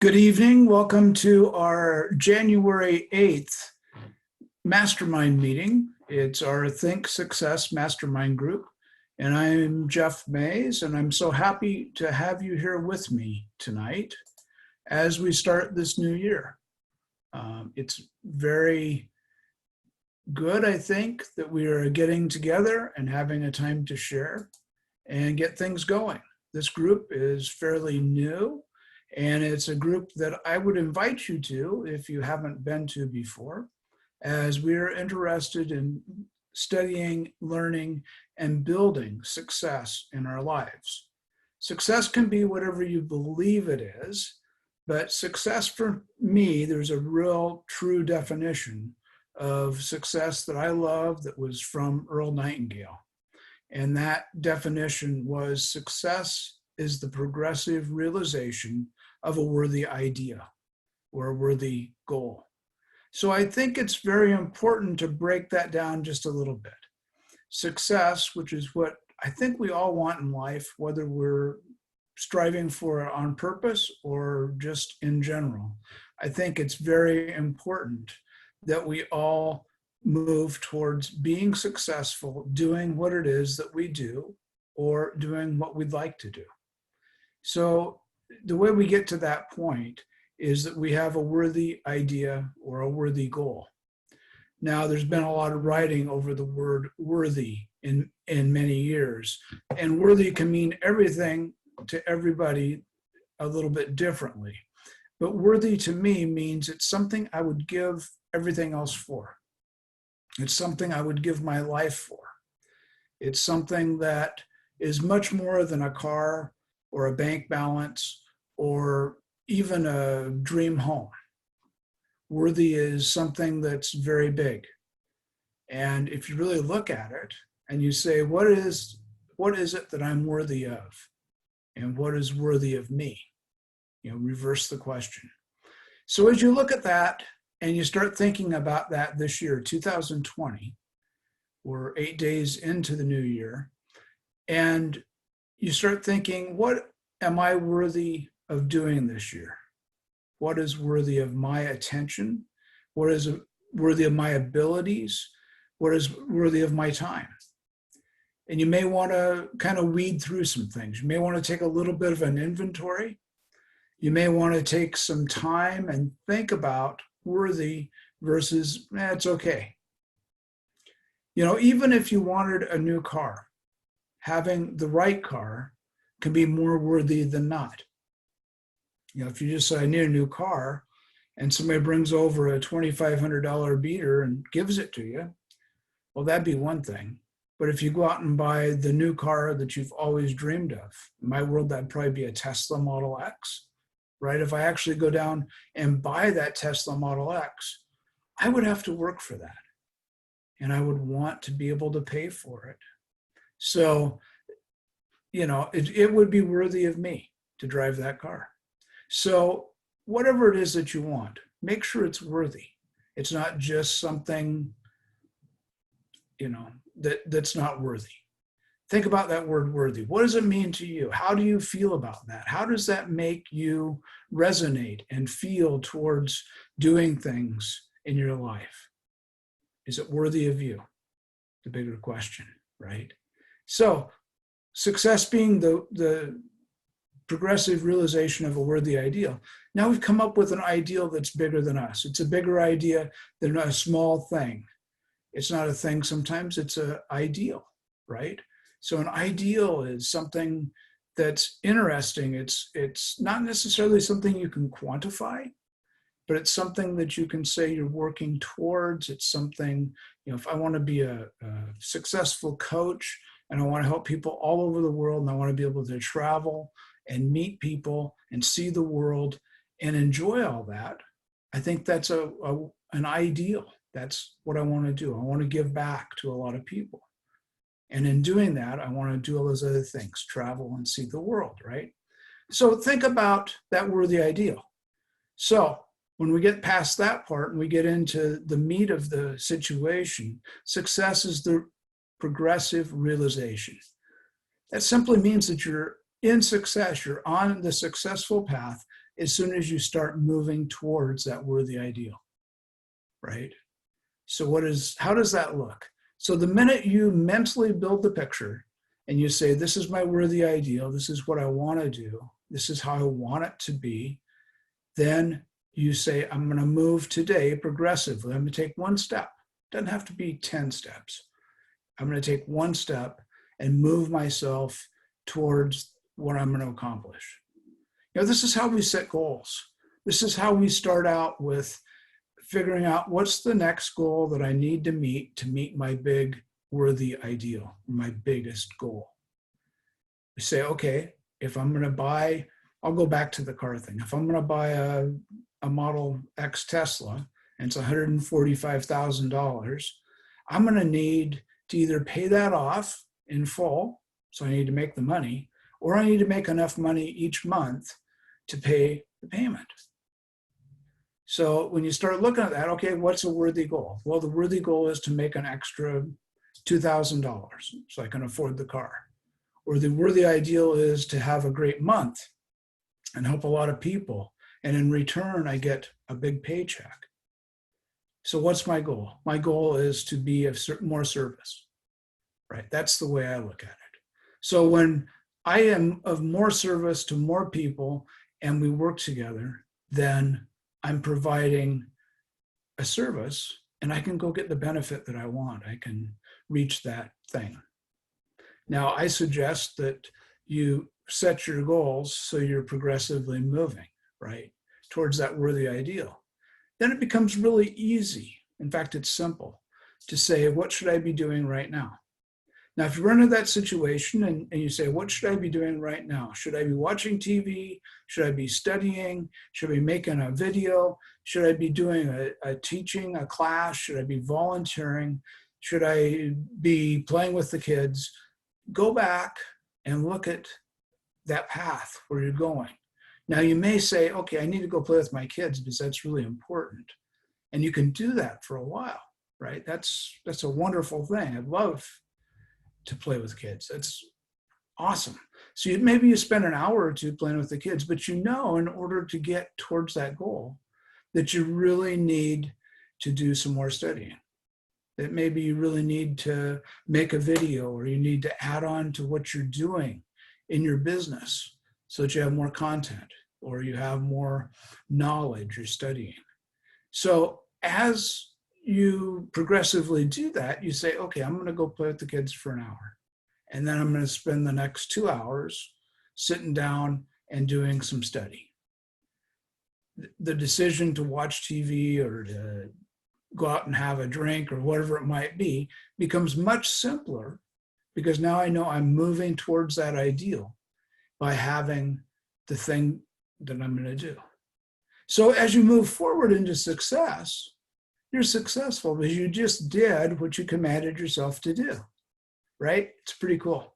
Good evening. Welcome to our January 8th mastermind meeting. It's our Think Success Mastermind group. And I'm Jeff Mays, and I'm so happy to have you here with me tonight as we start this new year. It's very good, I think, that we are getting together and having a time to share and get things going. This group is fairly new. And it's a group that I would invite you to if you haven't been to before, as we're interested in studying, learning, and building success in our lives. Success can be whatever you believe it is, but success for me, there's a real true definition of success that I love that was from Earl Nightingale. And that definition was success is the progressive realization of a worthy idea or a worthy goal. So I think it's very important to break that down just a little bit. Success, which is what I think we all want in life, whether we're striving for it on purpose or just in general, I think it's very important that we all move towards being successful, doing what it is that we do, or doing what we'd like to do. So the way we get to that point is that we have a worthy idea or a worthy goal. Now, there's been a lot of writing over the word worthy in many years, and worthy can mean everything to everybody a little bit differently. But worthy to me means it's something I would give everything else for. It's something I would give my life for. It's something that is much more than a car or a bank balance, or even a dream home. Worthy is something that's very big. And if you really look at it and you say, what is it that I'm worthy of? And what is worthy of me? Reverse the question. So as you look at that and you start thinking about that this year, 2020, we're 8 days into the new year, and you start thinking, what am I worthy of doing this year? What is worthy of my attention? What is worthy of my abilities? What is worthy of my time? And you may want to kind of weed through some things. You may want to take a little bit of an inventory. You may want to take some time and think about worthy versus, it's okay. Even if you wanted a new car, having the right car can be more worthy than not. If you just say, I need a new car, and somebody brings over a $2,500 beater and gives it to you, well, that'd be one thing. But if you go out and buy the new car that you've always dreamed of, in my world, that'd probably be a Tesla Model X, right? If I actually go down and buy that Tesla Model X, I would have to work for that. And I would want to be able to pay for it. So, it would be worthy of me to drive that car. So whatever it is that you want, make sure it's worthy. It's not just something, that's not worthy. Think about that word worthy. What does it mean to you? How do you feel about that? How does that make you resonate and feel towards doing things in your life? Is it worthy of you? The bigger question, right? So success being the progressive realization of a worthy ideal. Now we've come up with an ideal that's bigger than us. It's a bigger idea than a small thing. It's not a thing sometimes, it's an ideal, right? So an ideal is something that's interesting. It's not necessarily something you can quantify, but it's something that you can say you're working towards. It's something, if I want to be a successful coach and I want to help people all over the world and I want to be able to travel and meet people and see the world and enjoy all that, I think that's an ideal. That's what I want to do. I want to give back to a lot of people. And in doing that, I want to do all those other things, travel and see the world, right? So think about that worthy ideal. So when we get past that part and we get into the meat of the situation, success is the progressive realization. That simply means that you're in success, you're on the successful path as soon as you start moving towards that worthy ideal, right? So how does that look? So the minute you mentally build the picture and you say, this is my worthy ideal, this is what I want to do, this is how I want it to be, then you say, I'm going to move today progressively. I'm going to take one step. It doesn't have to be 10 steps. I'm going to take one step and move myself towards what I'm going to accomplish. This is how we set goals. This is how we start out with figuring out what's the next goal that I need to meet my big worthy ideal, my biggest goal. We say, okay, if I'm going to buy, I'll go back to the car thing. If I'm going to buy a Model X Tesla and it's $145,000, I'm going to need to either pay that off in full, so I need to make the money, or I need to make enough money each month to pay the payment. So when you start looking at that, okay, what's a worthy goal? Well, the worthy goal is to make an extra $2,000 so I can afford the car. Or the worthy ideal is to have a great month and help a lot of people. And in return, I get a big paycheck. So what's my goal? My goal is to be of more service, right? That's the way I look at it. So when I am of more service to more people and we work together, then I'm providing a service and I can go get the benefit that I want. I can reach that thing. Now, I suggest that you set your goals so you're progressively moving, right, towards that worthy ideal. Then it becomes really easy. In fact, it's simple to say, what should I be doing right now? Now, if you run into that situation and you say, what should I be doing right now? Should I be watching TV? Should I be studying? Should I be making a video? Should I be doing a teaching, a class? Should I be volunteering? Should I be playing with the kids? Go back and look at that path where you're going. Now, you may say, okay, I need to go play with my kids because that's really important. And you can do that for a while, right? That's a wonderful thing. I'd love to play with kids. That's awesome. So maybe you spend an hour or two playing with the kids, but in order to get towards that goal, that you really need to do some more studying. That maybe you really need to make a video, or you need to add on to what you're doing in your business so that you have more content or you have more knowledge you're studying. So as you progressively do that, you say, okay, I'm going to go play with the kids for an hour. And then I'm going to spend the next 2 hours sitting down and doing some study. The decision to watch TV or to go out and have a drink or whatever it might be becomes much simpler because now I know I'm moving towards that ideal by having the thing that I'm going to do. So as you move forward into success, you're successful because you just did what you commanded yourself to do, right? It's pretty cool.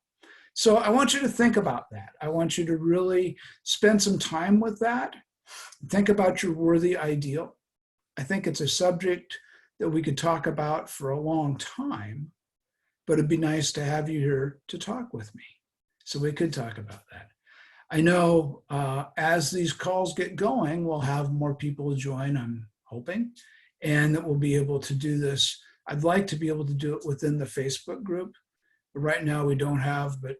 So I want you to think about that. I want you to really spend some time with that. Think about your worthy ideal. I think it's a subject that we could talk about for a long time, but it'd be nice to have you here to talk with me so we could talk about that. I know as these calls get going, we'll have more people join, I'm hoping, and that we'll be able to do this. I'd like to be able to do it within the Facebook group. Right now we don't have, but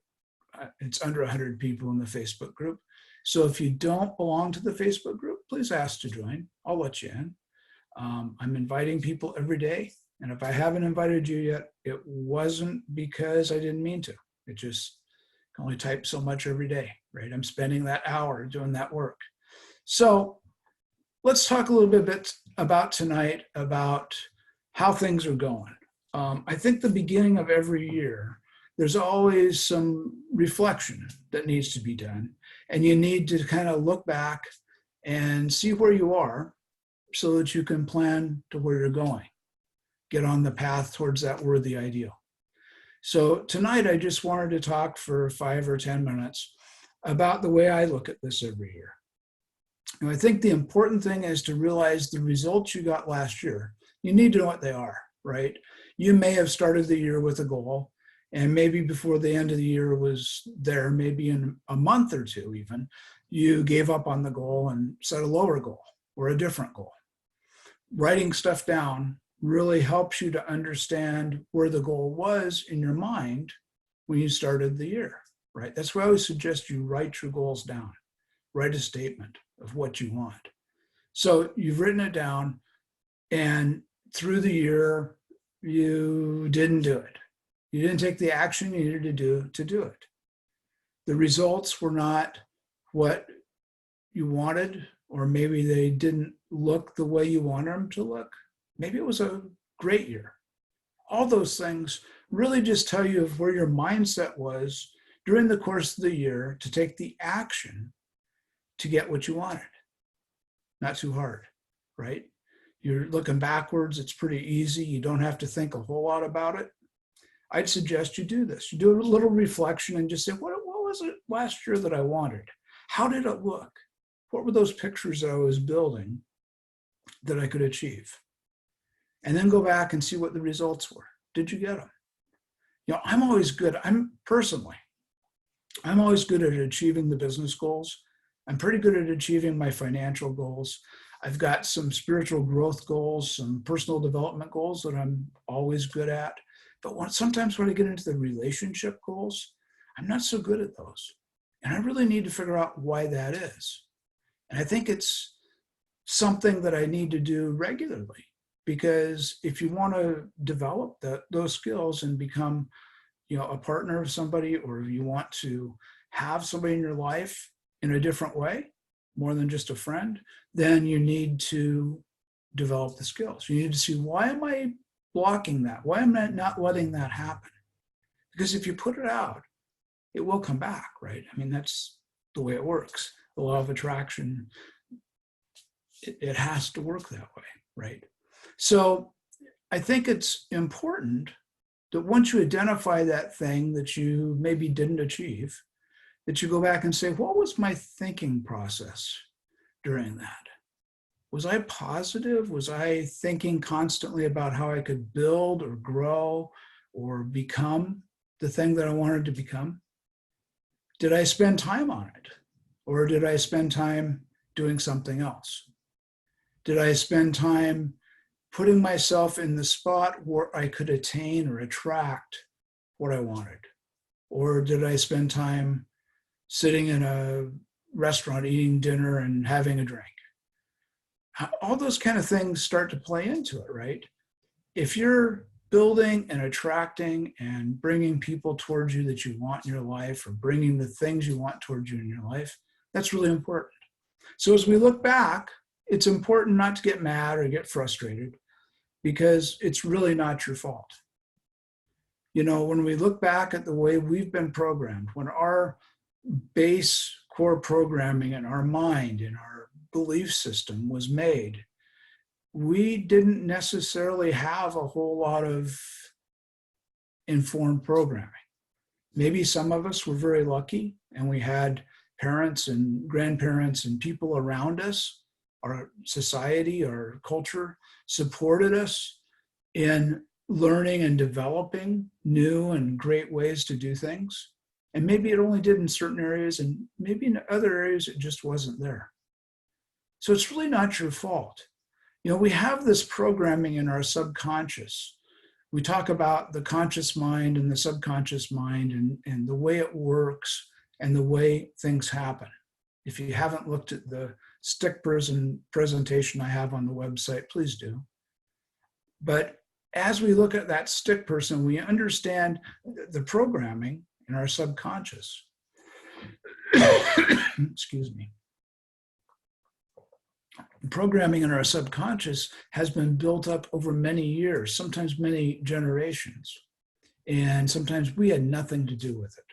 it's under 100 people in the Facebook group. So if you don't belong to the Facebook group, please ask to join. I'll let you in. I'm inviting people every day. And if I haven't invited you yet, it wasn't because I didn't mean to. It just can only type so much every day, right? I'm spending that hour doing that work. So let's talk a little bit about tonight about how things are going. I think the beginning of every year, there's always some reflection that needs to be done. And you need to kind of look back and see where you are so that you can plan to where you're going. Get on the path towards that worthy ideal. So tonight, I just wanted to talk for 5 or 10 minutes about the way I look at this every year. And I think the important thing is to realize the results you got last year. You need to know what they are, right? You may have started the year with a goal, and maybe before the end of the year was there, maybe in a month or two even, you gave up on the goal and set a lower goal or a different goal. Writing stuff down really helps you to understand where the goal was in your mind when you started the year, right? That's why I always suggest you write your goals down. Write a statement of what you want. So you've written it down, and through the year, you didn't do it. You didn't take the action you needed to do it. The results were not what you wanted, or maybe they didn't look the way you wanted them to look. Maybe it was a great year. All those things really just tell you of where your mindset was during the course of the year to take the action to get what you wanted. Not too hard, right? You're looking backwards, it's pretty easy. You don't have to think a whole lot about it. I'd suggest you do this. You do a little reflection and just say, what was it last year that I wanted? How did it look? What were those pictures that I was building that I could achieve? And then go back and see what the results were. Did you get them? I'm always good. I'm always good at achieving the business goals. I'm pretty good at achieving my financial goals. I've got some spiritual growth goals, some personal development goals that I'm always good at. But sometimes when I get into the relationship goals, I'm not so good at those. And I really need to figure out why that is. And I think it's something that I need to do regularly, because if you want to develop those skills and become, a partner of somebody, or if you want to have somebody in your life in a different way, more than just a friend, then you need to develop the skills. You need to see, why am I blocking that? Why am I not letting that happen? Because if you put it out, it will come back, right? I mean, that's the way it works. The law of attraction, it has to work that way, right? So I think it's important that once you identify that thing that you maybe didn't achieve, that you go back and say, what was my thinking process during that? Was I positive? Was I thinking constantly about how I could build or grow or become the thing that I wanted to become? Did I spend time on it? Or did I spend time doing something else? Did I spend time putting myself in the spot where I could attain or attract what I wanted? Or did I spend time sitting in a restaurant, eating dinner and having a drink? All those kind of things start to play into it, right? If you're building and attracting and bringing people towards you that you want in your life, or bringing the things you want towards you in your life, that's really important. So as we look back, it's important not to get mad or get frustrated, because it's really not your fault. When we look back at the way we've been programmed, when our base core programming in our mind, in our belief system was made, we didn't necessarily have a whole lot of informed programming. Maybe some of us were very lucky and we had parents and grandparents and people around us, our society, our culture, supported us in learning and developing new and great ways to do things. And maybe it only did in certain areas, and maybe in other areas it just wasn't there. So it's really not your fault. We have this programming in our subconscious. We talk about the conscious mind and the subconscious mind, and the way it works and the way things happen. If you haven't looked at the stick presentation I have on the website, please do. But as we look at that stick person, we understand the programming in our subconscious. Excuse me. Programming in our subconscious has been built up over many years, sometimes many generations. And sometimes we had nothing to do with it.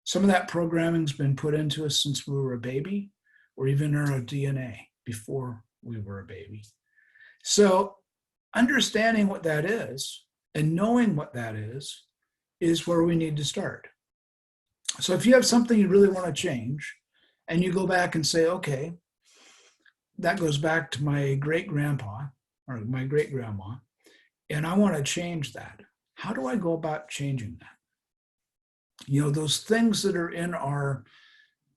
Some of that programming's been put into us since we were a baby, or even in our DNA before we were a baby. So understanding what that is and knowing what that is where we need to start. So if you have something you really want to change, and you go back and say, okay, that goes back to my great-grandpa or my great-grandma, and I want to change that. How do I go about changing that? Those things that are in our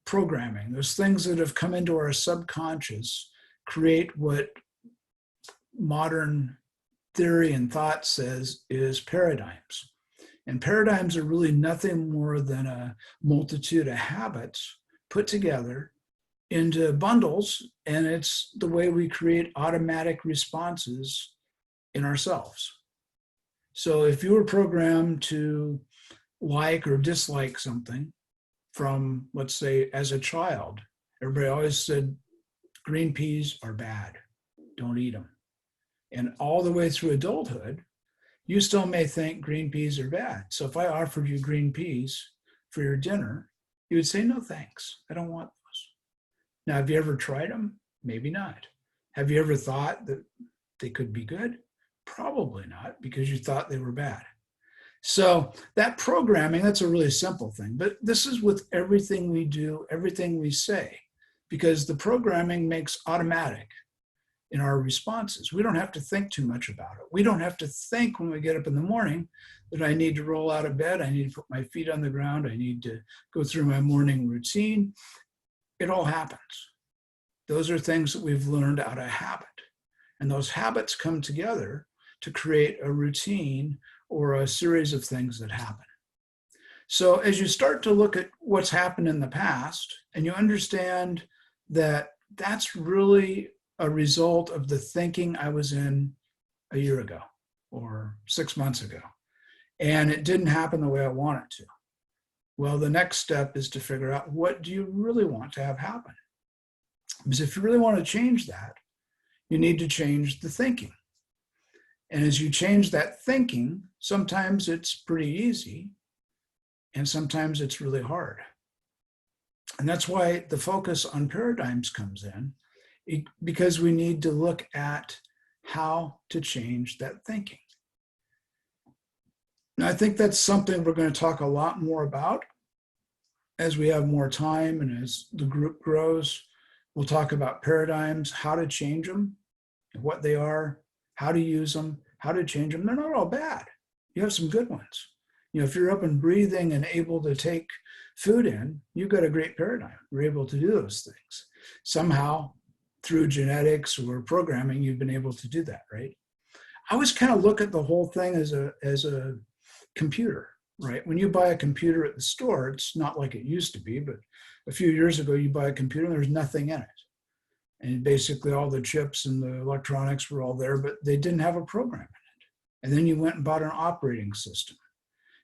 programming, those things that have come into our subconscious, create what modern theory and thought says is paradigms. And paradigms are really nothing more than a multitude of habits put together into bundles, and it's the way we create automatic responses in ourselves. So if you were programmed to like or dislike something from, let's say, as a child, everybody always said green peas are bad, don't eat them. And all the way through adulthood, you still may think green peas are bad. So if I offered you green peas for your dinner, you would say, no, thanks, I don't want those. Now, have you ever tried them? Maybe not. Have you ever thought that they could be good? Probably not, because you thought they were bad. So that programming, that's a really simple thing, but this is with everything we do, everything we say, because the programming makes automatic in our responses. We don't have to think too much about it. We don't have to think when we get up in the morning that I need to roll out of bed, I need to put my feet on the ground, I need to go through my morning routine. It all happens. Those are things that we've learned out of habit. And those habits come together to create a routine or a series of things that happen. So as you start to look at what's happened in the past, and you understand that that's really a result of the thinking I was in a year ago or 6 months ago, and it didn't happen the way I want it to. Well, the next step is to figure out, what do you really want to have happen? Because if you really want to change that, you need to change the thinking. And as you change that thinking, sometimes it's pretty easy, and sometimes it's really hard. And that's why the focus on paradigms comes in, because we need to look at how to change that thinking. And I think that's something we're going to talk a lot more about as we have more time and as the group grows. We'll talk about paradigms, how to change them, what they are, how to use them, how to change them. They're not all bad. You have some good ones. You know, if you're up and breathing and able to take food in, you've got a great paradigm. You're able to do those things. Somehow, through genetics or programming, you've been able to do that, right? I always kind of look at the whole thing as a computer, right? When you buy a computer at the store, it's not like it used to be, but a few years ago, you buy a computer and there's nothing in it. And basically all the chips and the electronics were all there, but they didn't have a program in it. And then you went and bought an operating system.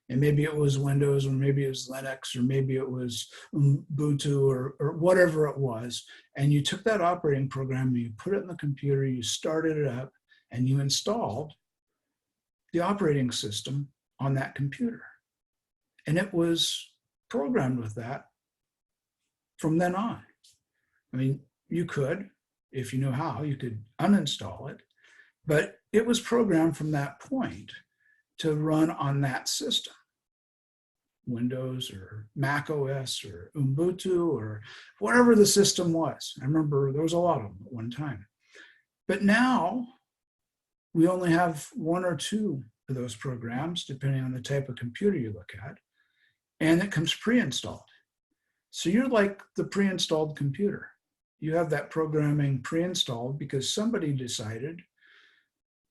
And maybe it was Windows, or maybe it was Linux, or maybe it was Ubuntu, or whatever it was. And you took that operating program and you put it in the computer, you started it up, and you installed the operating system on that computer. And it was programmed with that from then on. I mean, you could, if you know how, you could uninstall it, but it was programmed from that point to run on that system. Windows or Mac OS or Ubuntu or whatever the system was. I remember there was a lot of them at one time. But now we only have one or two of those programs, depending on the type of computer you look at, and it comes pre-installed. So you're like the pre-installed computer. You have that programming pre-installed because somebody decided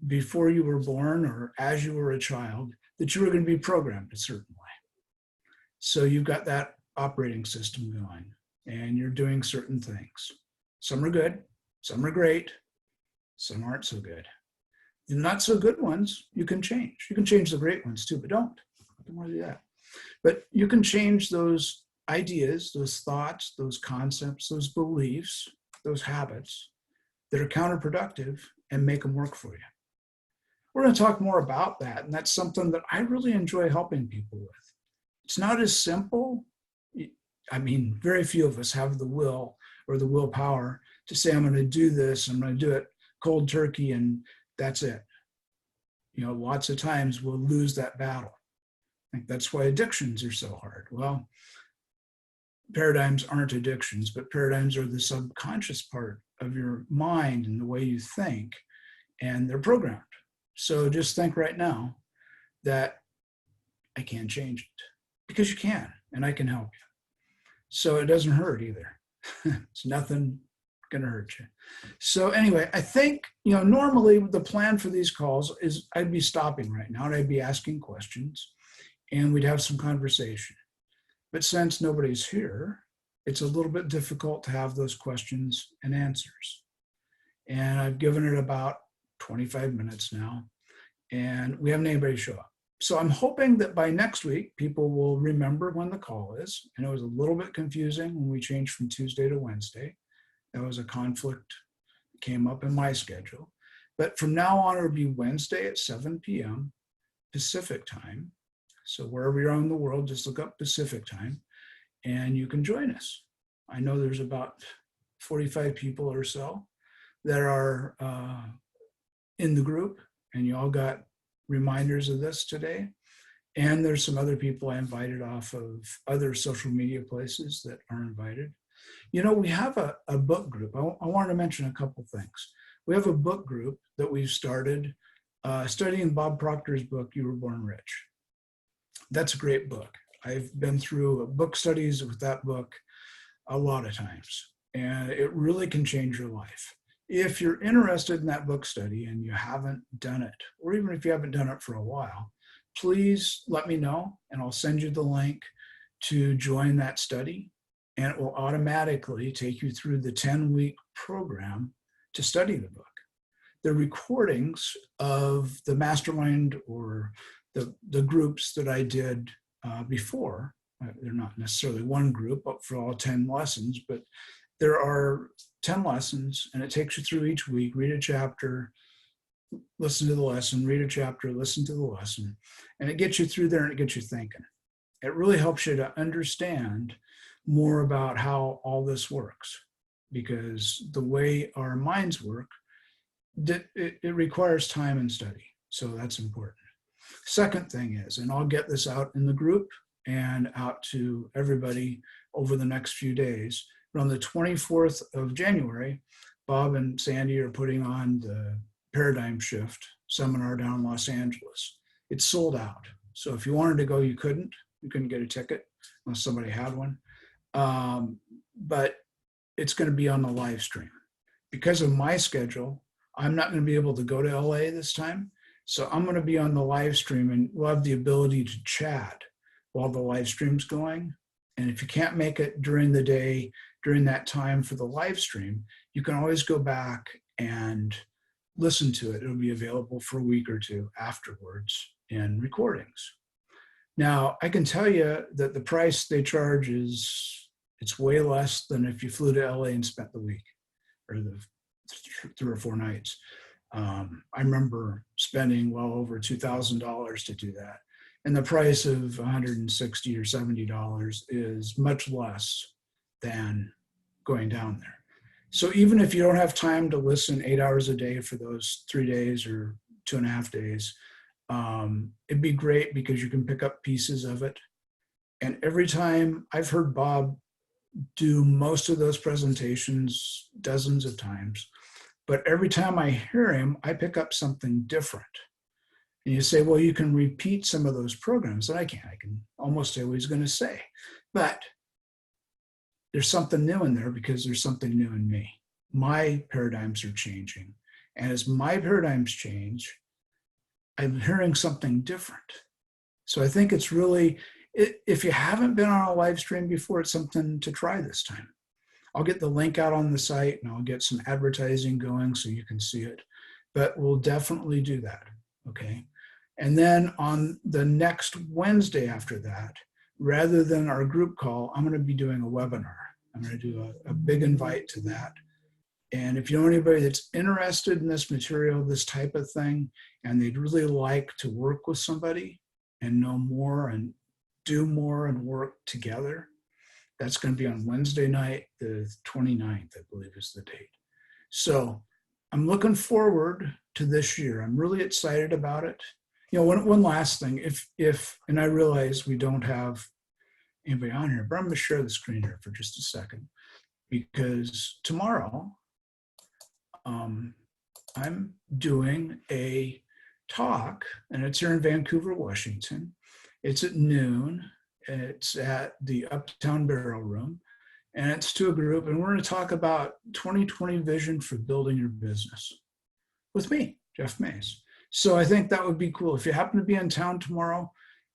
before you were born or as you were a child that you were going to be programmed a certain way. So you've got that operating system going and you're doing certain things. Some are good, some are great, some aren't so good. The not so good ones, you can change. You can change the great ones too, but don't want to do that. But you can change those ideas, those thoughts, those concepts, those beliefs, those habits that are counterproductive and make them work for you. We're going to talk more about that, and that's something that I really enjoy helping people with. It's not as simple. I mean, very few of us have the will or the willpower to say, I'm going to do this, I'm going to do it cold turkey, and that's it. You know, lots of times we'll lose that battle. I think that's why addictions are so hard. Well, paradigms aren't addictions, but paradigms are the subconscious part of your mind and the way you think, and they're programmed. So just think right now that I can't change it, because you can, and I can help you. So it doesn't hurt either. It's nothing gonna hurt you. So anyway, I think, normally the plan for these calls is I'd be stopping right now and I'd be asking questions and we'd have some conversation. But since nobody's here, it's a little bit difficult to have those questions and answers. And I've given it about 25 minutes now, and we haven't anybody show up. So I'm hoping that by next week, people will remember when the call is. And it was a little bit confusing when we changed from Tuesday to Wednesday. That was a conflict that came up in my schedule. But from now on, it'll be Wednesday at 7 p.m. Pacific time. So wherever you're in the world, just look up Pacific time and you can join us. I know there's about 45 people or so that are in the group, and you all got reminders of this today. And there's some other people I invited off of other social media places that are invited. We have a book group. I wanted to mention a couple things. We have a book group that we've started studying Bob Proctor's book, You Were Born Rich. That's a great book. I've been through book studies with that book a lot of times, and it really can change your life. If you're interested in that book study and you haven't done it, or even if you haven't done it for a while, please let me know and I'll send you the link to join that study, and it will automatically take you through the 10-week program to study the book. The recordings of the mastermind or the groups that I did before, they're not necessarily one group but for all 10 lessons, but there are 10 lessons and it takes you through each week. Read a chapter, listen to the lesson, read a chapter, listen to the lesson, and it gets you through there and it gets you thinking. It really helps you to understand more about how all this works, because the way our minds work, it requires time and study. So that's important. Second thing is, and I'll get this out in the group and out to everybody over the next few days, but on the 24th of January, Bob and Sandy are putting on the Paradigm Shift seminar down in Los Angeles. It's sold out. So if you wanted to go, you couldn't get a ticket unless somebody had one. But it's going to be on the live stream. Because of my schedule, I'm not going to be able to go to LA this time. So I'm going to be on the live stream, and we'll have the ability to chat while the live stream's going. And if you can't make it during the day, during that time for the live stream, you can always go back and listen to it. It'll be available for a week or two afterwards in recordings. Now, I can tell you that the price they charge it's way less than if you flew to LA and spent the week or the 3 or 4 nights. I remember spending well over $2,000 to do that. And the price of $160 or $70 is much less than going down there. So even if you don't have time to listen 8 hours a day for those 3 days or 2.5 days, it'd be great because you can pick up pieces of it. And every time, I've heard Bob do most of those presentations dozens of times, but every time I hear him, I pick up something different. And you say, well, you can repeat some of those programs. And I can almost say what he's going to say. But there's something new in there because there's something new in me. My paradigms are changing. And as my paradigms change, I'm hearing something different. So I think it's really, if you haven't been on a live stream before, it's something to try this time. I'll get the link out on the site and I'll get some advertising going so you can see it. But we'll definitely do that, okay? And then on the next Wednesday after that, rather than our group call, I'm going to be doing a webinar. I'm going to do a big invite to that. And if you know anybody that's interested in this material, this type of thing, and they'd really like to work with somebody and know more and do more and work together, that's going to be on Wednesday night, the 29th, I believe is the date. So I'm looking forward to this year. I'm really excited about it. You know, one last thing, if and I realize we don't have anybody on here, but I'm going to share the screen here for just a second, because tomorrow I'm doing a talk, and it's here in Vancouver, Washington. It's at noon, It's at the Uptown Barrel Room, and it's to a group, and we're going to talk about 2020 vision for building your business with me, Jeff Mays. So I think that would be cool. If you happen to be in town tomorrow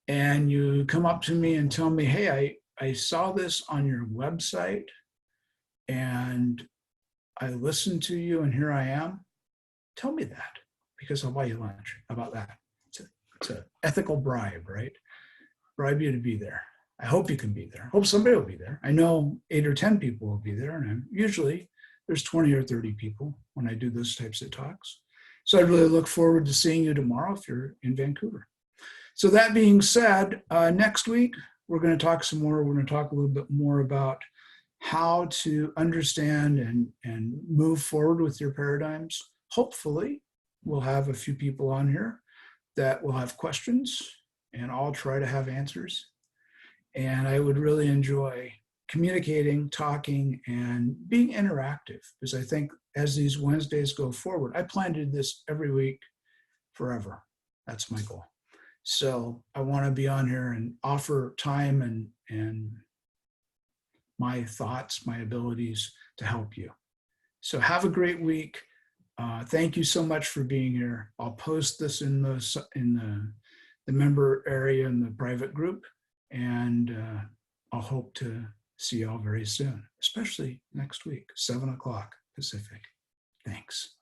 and you come up to me and tell me, hey, I saw this on your website and I listened to you and here I am, tell me that because I'll buy you lunch. How about that? It's an ethical bribe, right? Bribe you to be there. I hope you can be there. Hope somebody will be there. I know 8 or 10 people will be there, and usually there's 20 or 30 people when I do those types of talks. So I really look forward to seeing you tomorrow if you're in Vancouver. So that being said, next week we're going to talk some more. We're going to talk a little bit more about how to understand and move forward with your paradigms. Hopefully, we'll have a few people on here that will have questions, and I'll try to have answers. And I would really enjoy communicating, talking, and being interactive, because I think as these Wednesdays go forward, I plan to do this every week forever. That's my goal. So I want to be on here and offer time and my thoughts, my abilities to help you. So have a great week. Thank you so much for being here. I'll post this in the member area in the private group, and I'll hope to see you all very soon, especially next week, 7 o'clock Pacific. Thanks.